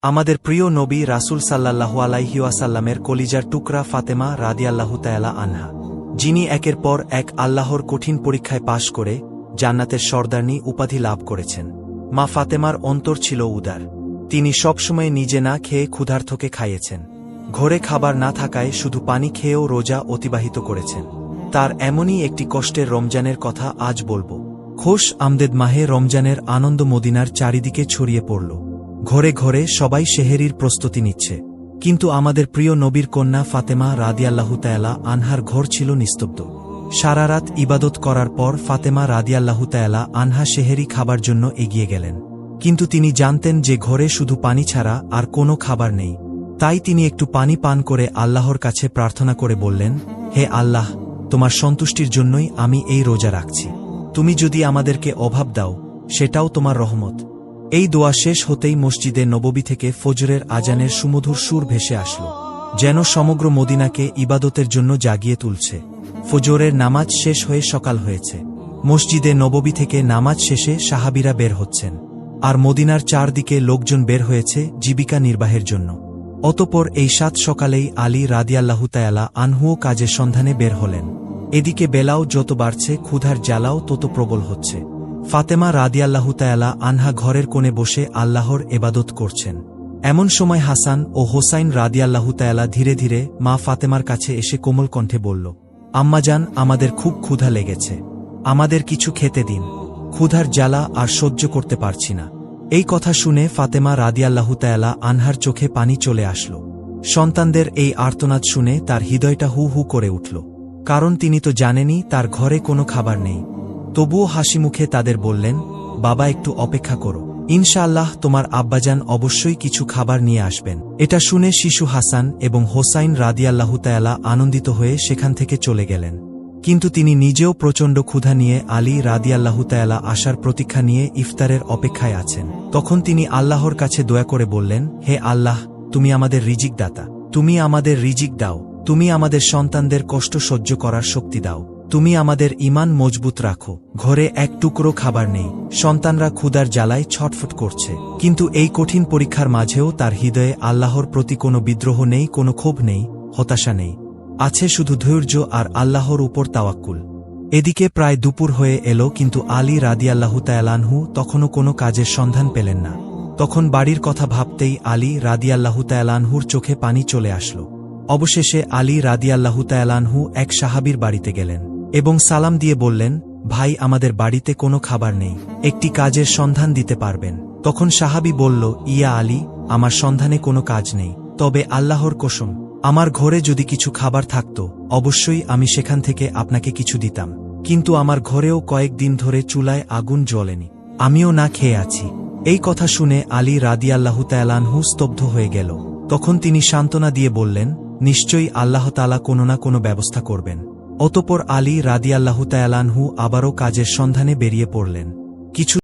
আমাদের প্রিয় নবী রাসূল সাল্লাল্লাহু আলাইহি ওয়াসাল্লামের কলিজার টুকরা ফাতেমা রাদিয়াল্লাহু তাআলা আনহা, যিনি একের পর এক আল্লাহর কঠিন পরীক্ষায় পাশ করে জান্নাতের সর্দারনী উপাধি লাভ করেছেন। মা ফাতেমার অন্তর ছিল উদার। তিনি সবসময় নিজে না খেয়ে ক্ষুধার্তকে খাইয়েছেন। ঘরে খাবার না থাকায় শুধু পানি খেয়েও রোজা অতিবাহিত করেছেন। তার এমনই একটি কষ্টের রমজানের কথা আজ বলবো। খোশ আমদেদ মাহে রমজানের আনন্দ মদিনার চারিদিকে ছড়িয়ে পড়ল। ঘরে ঘরে সবাই সেহেরির প্রস্তুতি নিচ্ছে, কিন্তু আমাদের প্রিয় নবীর কন্যা ফাতেমা রাদিয়াল্লাহু তাআলা আনহার ঘর ছিল নিস্তব্ধ। সারা রাত ইবাদত করার পর ফাতেমা রাদিয়াল্লাহু তাআলা আনহা সেহেরি খাবার জন্য এগিয়ে গেলেন, কিন্তু তিনি জানতেন যে ঘরে শুধু পানি ছাড়া আর কোনো খাবার নেই। তাই তিনি একটু পানি পান করে আল্লাহর কাছে প্রার্থনা করে বললেন, হে আল্লাহ, তোমার সন্তুষ্টির জন্যই আমি এই রোজা রাখছি। তুমি যদি আমাদেরকে অভাব দাও, সেটাও তোমার রহমত। এই দোয়া শেষ হতেই মসজিদে নববী থেকে ফজরের আজানের সুমধুর সুর ভেসে আসল, যেন সমগ্র মদিনাকে ইবাদতের জন্য জাগিয়ে তুলছে। ফজরের নামাজ শেষ হয়ে সকাল হয়েছে। মসজিদে নববী থেকে নামাজ শেষে সাহাবীরা বের হচ্ছেন, আর মদিনার চারদিকে লোকজন বের হয়েছে জীবিকা নির্বাহের জন্য। অতঃপর এই সাত সকালেই আলী রাদিয়াল্লাহু তাআলা আনহুও কাজের সন্ধানে বের হলেন। এদিকে বেলাও যত বাড়ছে, ক্ষুধার জ্বালাও তত প্রবল হচ্ছে। ফাতেমা রাদিয়াল্লাহু তাআলা আনহা ঘরের কোণে বসে আল্লাহর ইবাদত করছেন। এমন সময় হাসান ও হোসাইন রাদিয়াল্লাহু তাআলা ধীরে ধীরে মা ফাতেমার কাছে এসে কোমল কণ্ঠে বলল, আম্মাজান, আমাদের খুব ক্ষুধা লেগেছে, আমাদের কিছু খেতে দিন। ক্ষুধার জ্বালা আর সহ্য করতে পারছি না। এই কথা শুনে ফাতেমা রাদিয়াল্লাহু তাআলা আনহার চোখে পানি চলে আসল। সন্তানদের এই আর্তনাদ শুনে তার হৃদয়টা হু হু করে উঠল, কারণ তিনি তো জানেনই তার ঘরে কোনো খাবার নেই। তবুও হাসিমুখে তাদের বললেন, বাবা, একটু অপেক্ষা করো, ইনশাআল্লাহ তোমার আব্বাজান অবশ্যই কিছু খাবার নিয়ে আসবেন। এটা শুনে শিশু হাসান এবং হোসাইন রাদিয়াল্লাহু তাআলা আনন্দিত হয়ে সেখান থেকে চলে গেলেন। কিন্তু তিনি নিজেও প্রচণ্ড ক্ষুধা নিয়ে আলী রাদিয়াল্লাহু তাআলা আসার প্রতীক্ষা নিয়ে ইফতারের অপেক্ষায় আছেন। তখন তিনি আল্লাহর কাছে দোয়া করে বললেন, হে আল্লাহ, তুমি আমাদের রিজিক দাতা, তুমি আমাদের রিজিক দাও, তুমি আমাদের সন্তানদের কষ্ট সহ্য করার শক্তি দাও, তুমি আমাদের ঈমান মজবুত রাখো। ঘরে এক টুকরো খাবার নেই, সন্তানরা ক্ষুধার জ্বালায় ছটফট করছে, কিন্তু এই কঠিন পরীক্ষার মাঝেও তার হৃদয়ে আল্লাহর প্রতি কোনো বিদ্রোহ নেই, কোনো ক্ষোভ নেই, হতাশা নেই। আছে শুধু ধৈর্য আর আল্লাহর উপর তাওয়াক্কুল। এদিকে প্রায় দুপুর হয়ে এলো, কিন্তু আলী রাদিয়াল্লাহু তাআলা আনহু তখনও কোনো কাজের সন্ধান পেলেন না। তখন বাড়ির কথা ভাবতেই আলী রাদিয়াল্লাহু তাআলা আনহুর চোখে পানি চলে আসলো। অবশেষে আলী রাদিয়াল্লাহু তাআলা আনহু এক সাহাবীর বাড়িতে গেলেন এবং সালাম দিয়ে বললেন, ভাই, আমাদের বাড়িতে কোনো খাবার নেই, একটি কাজের সন্ধান দিতে পারবেন? তখন সাহাবী বলল, ইয়া আলী, আমার সন্ধানে কোনো কাজ নেই, তবে আল্লাহর কসম, আমার ঘরে যদি কিছু খাবার থাকত, অবশ্যই আমি সেখান থেকে আপনাকে কিছু দিতাম, কিন্তু আমার ঘরেও কয়েকদিন ধরে চুলায় আগুন জ্বলেনি, আমিও না খেয়ে আছি। এই কথা শুনে আলী রাদিয়াল্লাহু তাআলা আনহু স্তব্ধ হয়ে গেল। তখন তিনি সান্ত্বনা দিয়ে বললেন, নিশ্চয়ই আল্লাহ তাআলা কোনো না কোনো ব্যবস্থা করবেন। অতঃপর আলী রাদিয়াল্লাহু তাআলা আনহু আবারও কাজের সন্ধানে বেরিয়ে পড়লেন। কিছু